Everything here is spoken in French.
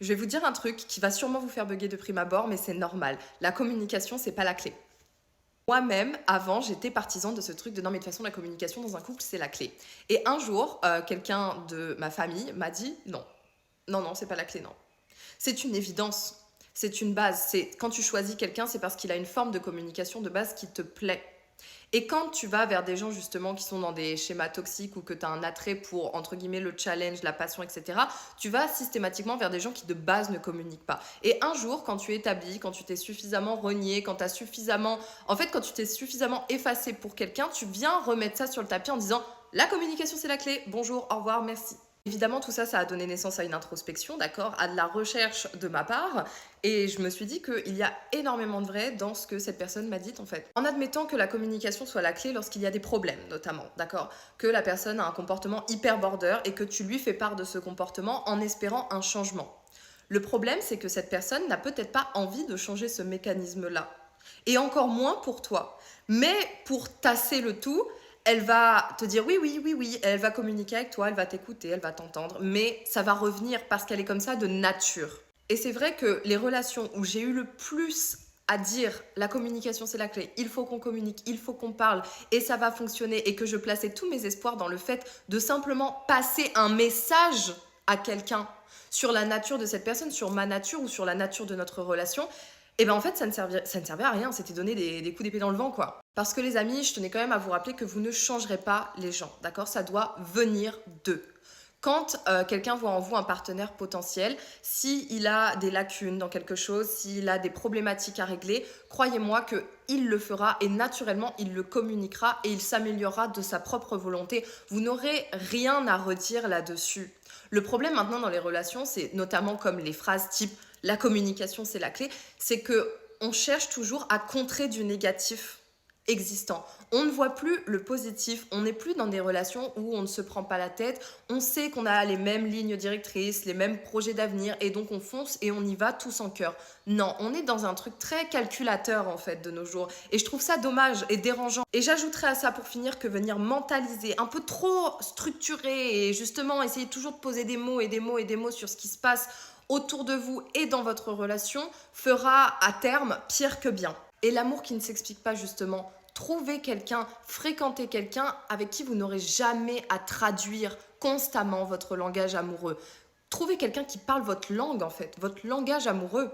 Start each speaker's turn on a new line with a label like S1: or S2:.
S1: Je vais vous dire un truc qui va sûrement vous faire bugger de prime abord, mais c'est normal. La communication, c'est pas la clé. Moi-même, avant, j'étais partisan de ce truc de non, mais de toute façon, la communication dans un couple, c'est la clé. Et un jour, quelqu'un de ma famille m'a dit non. Non, non, c'est pas la clé, non. C'est une évidence. C'est une base. C'est quand tu choisis quelqu'un, c'est parce qu'il a une forme de communication de base qui te plaît. Et quand tu vas vers des gens justement qui sont dans des schémas toxiques ou que tu as un attrait pour, entre guillemets, le challenge, la passion, etc., tu vas systématiquement vers des gens qui de base ne communiquent pas. Et un jour, quand tu établis, quand tu t'es suffisamment renié, quand tu as suffisamment... En fait, quand tu t'es suffisamment effacé pour quelqu'un, tu viens remettre ça sur le tapis en disant « La communication, c'est la clé. Bonjour, au revoir, merci. » Évidemment, tout ça, ça a donné naissance à une introspection, d'accord, à de la recherche de ma part. Et je me suis dit qu'il y a énormément de vrai dans ce que cette personne m'a dit, en fait. En admettant que la communication soit la clé lorsqu'il y a des problèmes, notamment, d'accord, que la personne a un comportement hyper border et que tu lui fais part de ce comportement en espérant un changement. Le problème, c'est que cette personne n'a peut-être pas envie de changer ce mécanisme-là. Et encore moins pour toi. Mais pour tasser le tout, elle va te dire oui, oui, oui, oui, elle va communiquer avec toi, elle va t'écouter, elle va t'entendre, mais ça va revenir parce qu'elle est comme ça de nature. Et c'est vrai que les relations où j'ai eu le plus à dire la communication c'est la clé, il faut qu'on communique, il faut qu'on parle et ça va fonctionner et que je plaçais tous mes espoirs dans le fait de simplement passer un message à quelqu'un sur la nature de cette personne, sur ma nature ou sur la nature de notre relation, et bien en fait ça ne servait à rien, c'était donner des coups d'épée dans le vent quoi. Parce que les amis, je tenais quand même à vous rappeler que vous ne changerez pas les gens, d'accord? Ça doit venir d'eux. Quand quelqu'un voit en vous un partenaire potentiel, s'il a des lacunes dans quelque chose, s'il a des problématiques à régler, croyez-moi qu'il le fera et naturellement, il le communiquera et il s'améliorera de sa propre volonté. Vous n'aurez rien à redire là-dessus. Le problème maintenant dans les relations, c'est notamment comme les phrases type « la communication, c'est la clé », c'est qu'on cherche toujours à contrer du négatif existant. On ne voit plus le positif, on n'est plus dans des relations où on ne se prend pas la tête, on sait qu'on a les mêmes lignes directrices, les mêmes projets d'avenir et donc on fonce et on y va tous en cœur. Non, on est dans un truc très calculateur en fait de nos jours et je trouve ça dommage et dérangeant. Et j'ajouterais à ça pour finir que venir mentaliser, un peu trop structurer et justement essayer toujours de poser des mots et des mots et des mots sur ce qui se passe autour de vous et dans votre relation fera à terme pire que bien. Et l'amour qui ne s'explique pas justement, trouvez quelqu'un, fréquentez quelqu'un avec qui vous n'aurez jamais à traduire constamment votre langage amoureux. Trouvez quelqu'un qui parle votre langue en fait, votre langage amoureux.